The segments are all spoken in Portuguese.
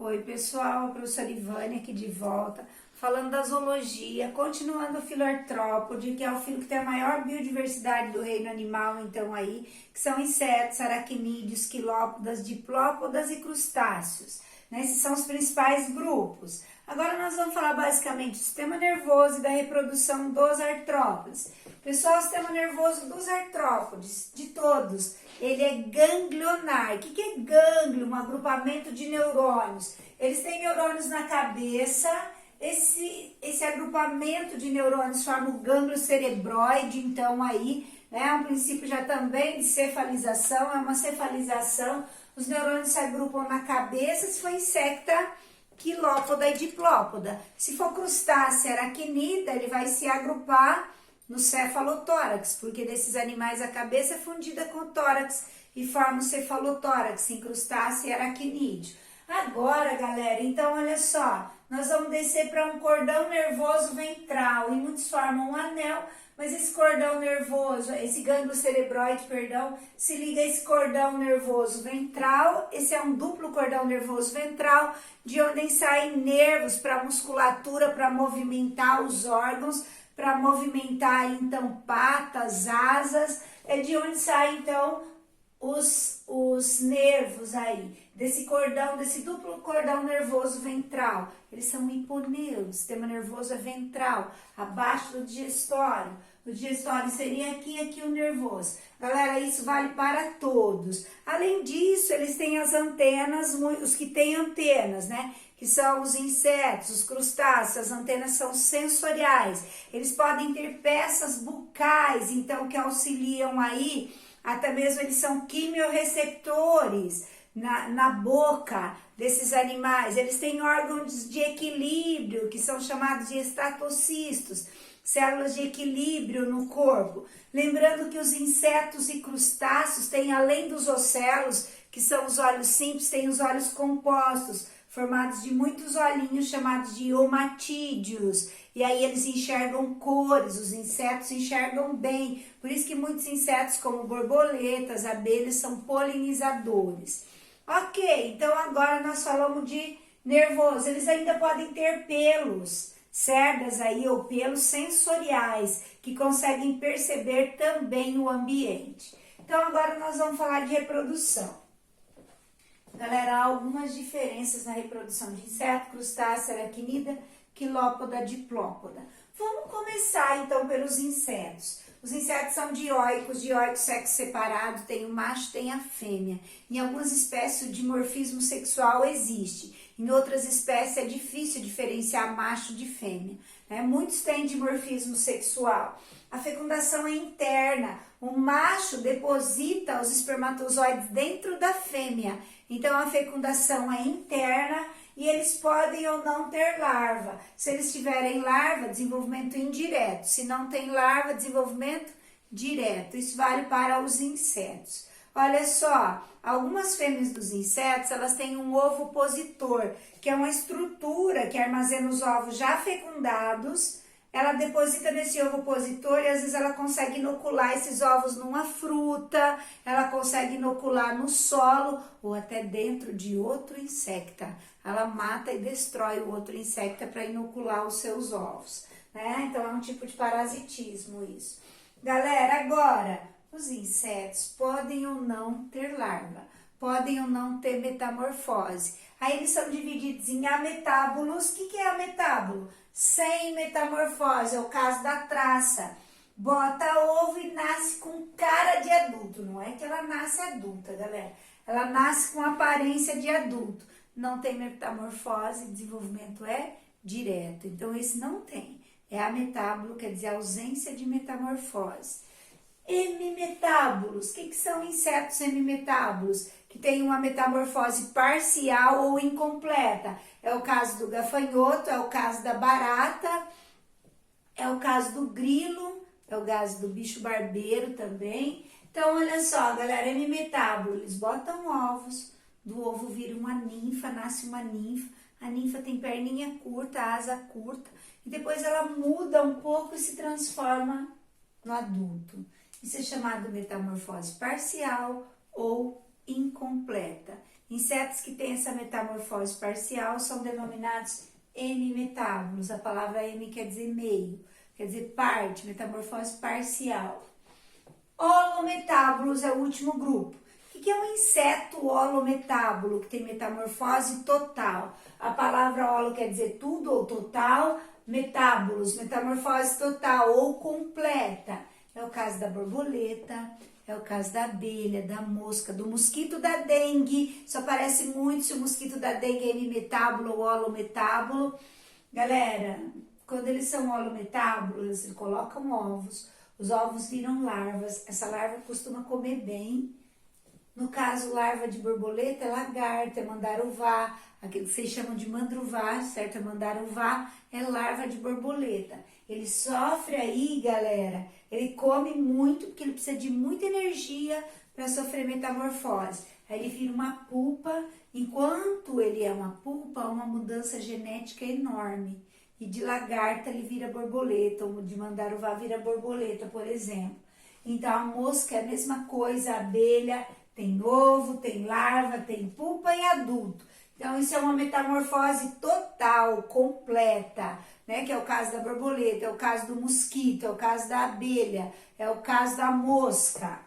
Oi pessoal, a professora Ivânia aqui de volta, falando da zoologia, continuando o filo artrópode, que é o filo que tem a maior biodiversidade do reino animal, então aí, que são insetos, aracnídeos, quilópodas, diplópodas e crustáceos, né? Esses são os principais grupos. Agora nós vamos falar basicamente do sistema nervoso e da reprodução dos artrópodes. Pessoal, o sistema nervoso dos artrópodes, de todos, ele é ganglionar. O que é gânglio? Um agrupamento de neurônios. Eles têm neurônios na cabeça. Esse agrupamento de neurônios forma o gânglio cerebroide, então aí, né, é um princípio já também de cefalização, é uma cefalização. Os neurônios se agrupam na cabeça, se for insecta, quilópoda e diplópoda. Se for crustácea, aracnida, ele vai se agrupar no cefalotórax, porque desses animais a cabeça é fundida com o tórax e forma o cefalotórax, em crustáceo e aracnídeo. Agora, galera, então olha só, nós vamos descer para um cordão nervoso ventral, e muitos formam um anel, mas esse cordão nervoso, esse gânglio cerebroide, perdão, se liga a esse cordão nervoso ventral. Esse é um duplo cordão nervoso ventral, de onde saem nervos para a musculatura, para movimentar os órgãos, para movimentar então patas, asas, é de onde saem então os nervos aí, desse cordão, desse duplo cordão nervoso ventral. Eles são hiponeuros, o sistema nervoso é ventral, abaixo do digestório. O digestório seria aqui o nervoso. Galera, isso vale para todos. Além disso, eles têm as antenas, os que têm antenas, né? Que são os insetos, os crustáceos, as antenas são sensoriais. Eles podem ter peças bucais, então, que auxiliam aí, até mesmo eles são quimiorreceptores na boca desses animais. Eles têm órgãos de equilíbrio, que são chamados de estratocistos, células de equilíbrio no corpo. Lembrando que os insetos e crustáceos têm, além dos ocelos, que são os olhos simples, têm os olhos compostos, formados de muitos olhinhos chamados de omatídeos. E aí eles enxergam cores, os insetos enxergam bem. Por isso que muitos insetos, como borboletas, abelhas, são polinizadores. Ok, então agora nós falamos de nervoso. Eles ainda podem ter pelos, cerdas aí, ou pelos sensoriais, que conseguem perceber também o ambiente. Então agora nós vamos falar de reprodução. Galera, há algumas diferenças na reprodução de inseto, crustácea, aracnida, quilópoda, diplópoda. Vamos começar então pelos insetos. Os insetos são dioicos, sexo separado, tem o macho, tem a fêmea. Em algumas espécies o dimorfismo sexual existe, em outras espécies é difícil diferenciar macho de fêmea, né? Muitos têm dimorfismo sexual. A fecundação é interna, o macho deposita os espermatozoides dentro da fêmea, então a fecundação é interna e eles podem ou não ter larva. Se eles tiverem larva, desenvolvimento indireto. Se não tem larva, desenvolvimento direto. Isso vale para os insetos. Olha só, algumas fêmeas dos insetos, elas têm um ovopositor, que é uma estrutura que armazena os ovos já fecundados. Ela deposita nesse ovopositor e às vezes ela consegue inocular esses ovos numa fruta, ela consegue inocular no solo ou até dentro de outro insecta. Ela mata e destrói o outro insecta para inocular os seus ovos, né? Então é um tipo de parasitismo isso. Galera, agora, os insetos podem ou não ter larva, podem ou não ter metamorfose. Aí eles são divididos em ametábulos. O que é ametábulo? Sem metamorfose, é o caso da traça. Bota ovo e nasce com cara de adulto. Não é que ela nasce adulta, galera. Ela nasce com aparência de adulto. Não tem metamorfose, desenvolvimento é direto. Então, esse não tem. É ametábulo, quer dizer, ausência de metamorfose. Hemimetábulos. O que são insetos hemimetábulos? Que tem uma metamorfose parcial ou incompleta. É o caso do gafanhoto, é o caso da barata, é o caso do grilo, é o caso do bicho barbeiro também. Então, olha só, galera, hemimetábulo, eles botam ovos, do ovo vira uma ninfa, nasce uma ninfa. A ninfa tem perninha curta, asa curta, e depois ela muda um pouco e se transforma no adulto. Isso é chamado metamorfose parcial ou incompleta. Insetos que têm essa metamorfose parcial são denominados hemimetábulos. A palavra hemi quer dizer meio, quer dizer parte, metamorfose parcial. Holometábulos é o último grupo. O que é um inseto holometábulo, que tem metamorfose total? A palavra holo quer dizer tudo ou total, metábulos, metamorfose total ou completa. É o caso da borboleta, é o caso da abelha, da mosca, do mosquito da dengue. Isso aparece muito se o mosquito da dengue é hemimetábulo ou holometábulo. Galera, quando eles são holometábulos, eles colocam ovos. Os ovos viram larvas. Essa larva costuma comer bem. No caso, larva de borboleta é lagarta, é mandaruvá. Aquilo que vocês chamam de mandruvá, certo? É mandaruvá, é larva de borboleta. Ele sofre aí, galera. Ele come muito, porque ele precisa de muita energia para sofrer metamorfose. Aí ele vira uma pulpa. Enquanto ele é uma pulpa, há uma mudança genética enorme. E de lagarta ele vira borboleta, ou de mandaruvá vira borboleta, por exemplo. Então a mosca é a mesma coisa, a abelha tem ovo, tem larva, tem pulpa e adulto. Então isso é uma metamorfose total, completa, né? Que é o caso da borboleta, é o caso do mosquito, é o caso da abelha, é o caso da mosca.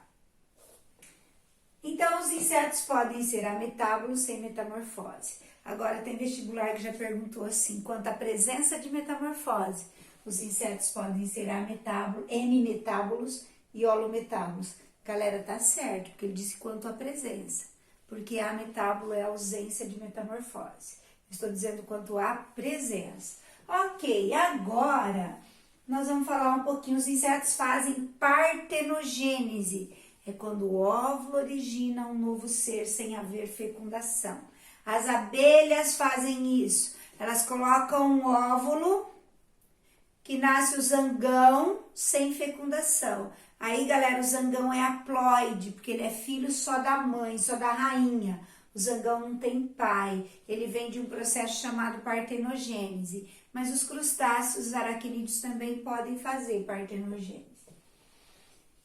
Então os insetos podem ser ametábulos sem metamorfose. Agora tem vestibular que já perguntou assim, quanto à presença de metamorfose, os insetos podem ser ametábulos, hemimetábulos e holometábulos. Galera, tá certo, porque ele disse quanto à presença, porque ametábulo é a ausência de metamorfose. Estou dizendo quanto à presença. Ok, agora nós vamos falar um pouquinho, os insetos fazem partenogênese. É quando o óvulo origina um novo ser sem haver fecundação. As abelhas fazem isso. Elas colocam um óvulo que nasce o zangão sem fecundação. Aí, galera, o zangão é haploide, porque ele é filho só da mãe, só da rainha. O zangão não tem pai. Ele vem de um processo chamado partenogênese. Mas os crustáceos, os aracnídeos também podem fazer partenogênese.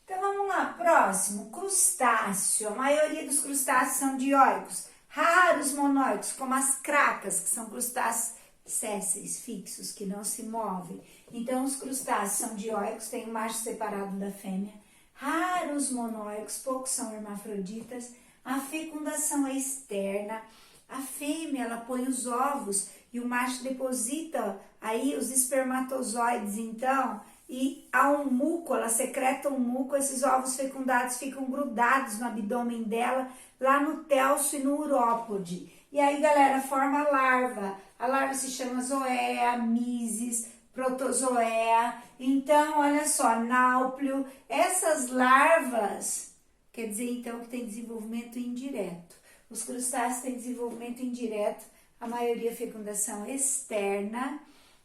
Então, vamos lá. Próximo, crustáceo. A maioria dos crustáceos são dioicos. Raros monóicos, como as cracas, que são crustáceos sésseis, fixos, que não se movem. Então, os crustáceos são dioicos, tem um macho separado da fêmea. Raros monóicos, poucos são hermafroditas. A fecundação é externa. A fêmea, ela põe os ovos e o macho deposita aí os espermatozoides, então, e há um muco, ela secreta um muco, esses ovos fecundados ficam grudados no abdômen dela, lá no telso e no urópode. E aí, galera, forma a larva. A larva se chama zoea, mises, protozoea. Então, olha só, náuplio. Essas larvas, quer dizer, então, que tem desenvolvimento indireto. Os crustáceos têm desenvolvimento indireto, a maioria fecundação externa,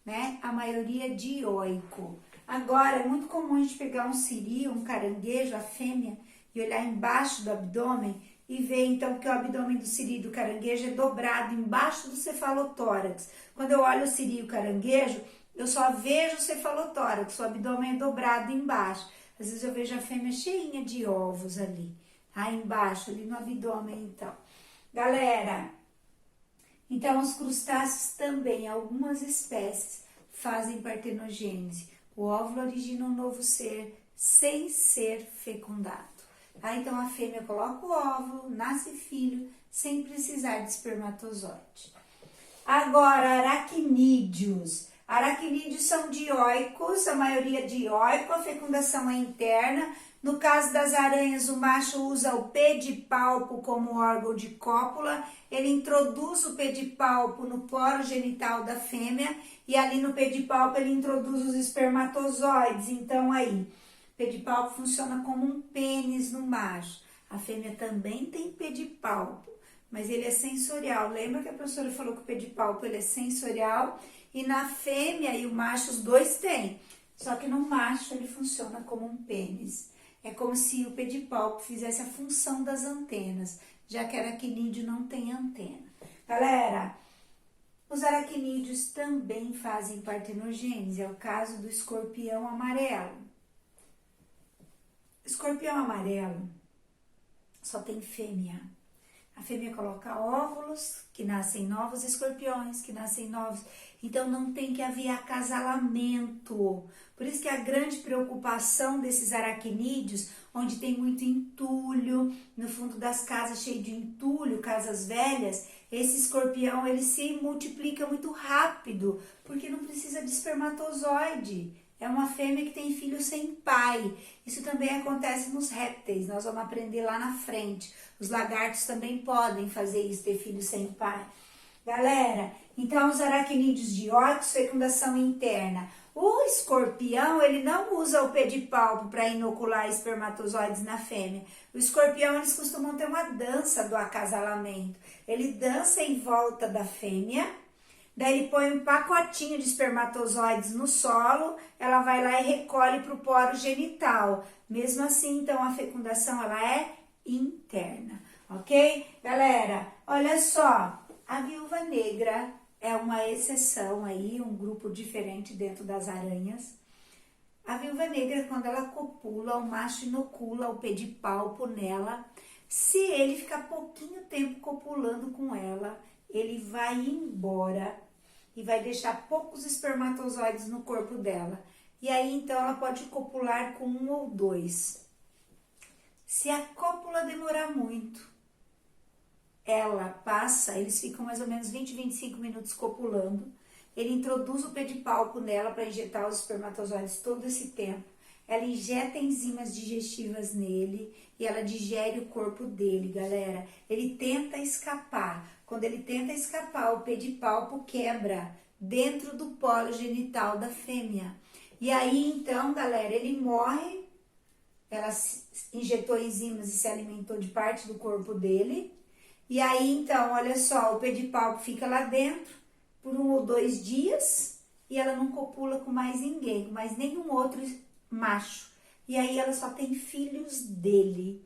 né? A maioria dioico. Agora, é muito comum a gente pegar um siri, um caranguejo, a fêmea, e olhar embaixo do abdômen e ver, então, que o abdômen do siri e do caranguejo é dobrado embaixo do cefalotórax. Quando eu olho o siri e o caranguejo, eu só vejo o cefalotórax, o abdômen é dobrado embaixo. Às vezes eu vejo a fêmea cheinha de ovos ali, tá? Embaixo, ali no abdômen, então. Galera, então os crustáceos também, algumas espécies, fazem partenogênese. O óvulo origina um novo ser sem ser fecundado. Tá? Então, a fêmea coloca o óvulo, nasce filho, sem precisar de espermatozoide. Agora, aracnídeos. Aracnídeos são dioicos, a maioria dioico, a fecundação é interna. No caso das aranhas, o macho usa o pedipalpo como órgão de cópula. Ele introduz o pedipalpo no poro genital da fêmea e ali no pedipalpo ele introduz os espermatozoides. Então, aí, o pedipalpo funciona como um pênis no macho. A fêmea também tem pedipalpo, mas ele é sensorial. Lembra que a professora falou que o pedipalpo ele é sensorial? E na fêmea e o macho, os dois têm. Só que no macho ele funciona como um pênis. É como se o pedipalpo fizesse a função das antenas, já que aracnídeo não tem antena. Galera, os aracnídeos também fazem partenogênese. É o caso do escorpião amarelo. Escorpião amarelo só tem fêmea. A fêmea coloca óvulos, que nascem novos escorpiões, que nascem novos. Então não tem que haver acasalamento. Por isso que a grande preocupação desses aracnídeos, onde tem muito entulho, no fundo das casas cheio de entulho, casas velhas, esse escorpião ele se multiplica muito rápido, porque não precisa de espermatozoide. É uma fêmea que tem filho sem pai. Isso também acontece nos répteis, nós vamos aprender lá na frente. Os lagartos também podem fazer isso, ter filho sem pai. Galera, então os aracnídeos dioicos, fecundação interna. O escorpião, ele não usa o pedipalpo para inocular espermatozoides na fêmea. O escorpião, eles costumam ter uma dança do acasalamento. Ele dança em volta da fêmea, daí ele põe um pacotinho de espermatozoides no solo, ela vai lá e recolhe para o poro genital. Mesmo assim, então, a fecundação, ela é interna, ok? Galera, olha só, a viúva negra é uma exceção aí, um grupo diferente dentro das aranhas. A viúva negra, quando ela copula, o macho inocula o pedipalpo nela. Se ele ficar pouquinho tempo copulando com ela, ele vai embora e vai deixar poucos espermatozoides no corpo dela. E aí, então, ela pode copular com 1 ou 2. Se a cópula demorar muito, ela passa, eles ficam mais ou menos 20, 25 minutos copulando. Ele introduz o pedipalpo nela para injetar os espermatozoides todo esse tempo. Ela injeta enzimas digestivas nele e ela digere o corpo dele, galera. Ele tenta escapar. Quando ele tenta escapar, o pedipalpo quebra dentro do polo genital da fêmea. E aí, então, galera, ele morre. Ela injetou enzimas e se alimentou de parte do corpo dele. E aí, então, olha só, o pedipalpo fica lá dentro por 1 ou 2 dias e ela não copula com mais ninguém, com mais nenhum outro macho. E aí ela só tem filhos dele,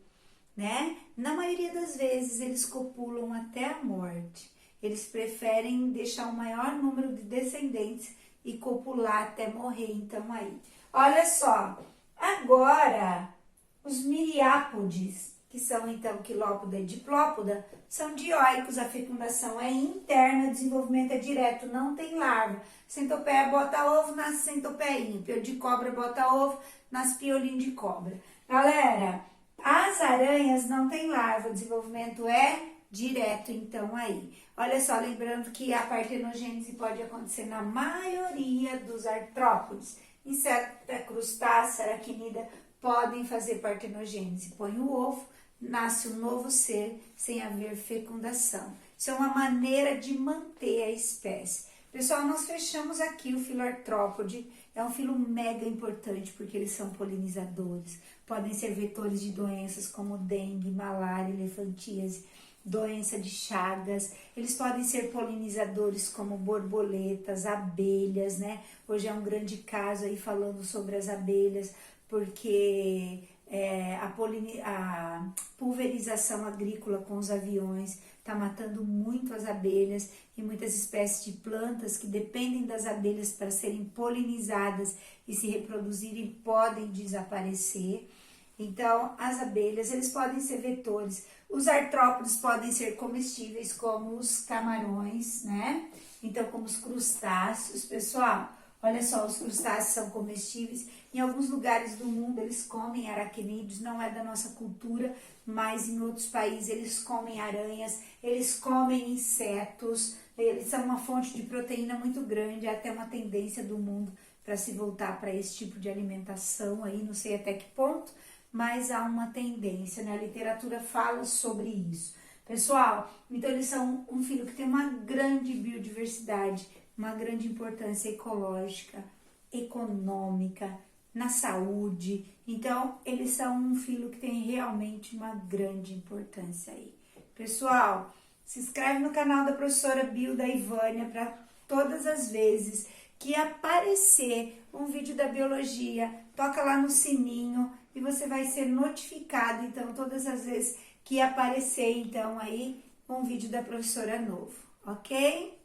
né? Na maioria das vezes eles copulam até a morte. Eles preferem deixar o maior número de descendentes e copular até morrer, então aí. Olha só, agora os miriápodes, que são então quilópoda e diplópoda, são dioicos, a fecundação é interna, o desenvolvimento é direto, não tem larva. Centopeia bota ovo, nasce centopeinho. Piolho de cobra bota ovo, nasce piolinho de cobra. Galera, as aranhas não tem larva, o desenvolvimento é direto, então aí. Olha só, lembrando que a partenogênese pode acontecer na maioria dos artrópodes. Inseto, crustáceo, aracnida podem fazer partenogênese. Põe o ovo, nasce um novo ser sem haver fecundação. Isso é uma maneira de manter a espécie. Pessoal, nós fechamos aqui o filo artrópode. É um filo mega importante porque eles são polinizadores. Podem ser vetores de doenças como dengue, malária, elefantíase, doença de Chagas. Eles podem ser polinizadores como borboletas, abelhas, né? Hoje é um grande caso aí falando sobre as abelhas, porque a pulverização agrícola com os aviões está matando muito as abelhas e muitas espécies de plantas que dependem das abelhas para serem polinizadas e se reproduzirem podem desaparecer. Então, as abelhas, eles podem ser vetores. Os artrópodes podem ser comestíveis, como os camarões, né? Então, como os crustáceos, pessoal. Olha só, os crustáceos são comestíveis. Em alguns lugares do mundo eles comem aracnídeos, não é da nossa cultura, mas em outros países eles comem aranhas, eles comem insetos, eles são uma fonte de proteína muito grande, é até uma tendência do mundo para se voltar para esse tipo de alimentação aí, não sei até que ponto, mas há uma tendência, né? A literatura fala sobre isso. Pessoal, então eles são um filo que tem uma grande biodiversidade, uma grande importância ecológica, econômica, na saúde. Então, eles são um filo que tem realmente uma grande importância aí. Pessoal, se inscreve no canal da professora Bilda Ivânia para todas as vezes que aparecer um vídeo da biologia, toca lá no sininho e você vai ser notificado, então, todas as vezes que aparecer, então, aí, um vídeo da professora novo, ok?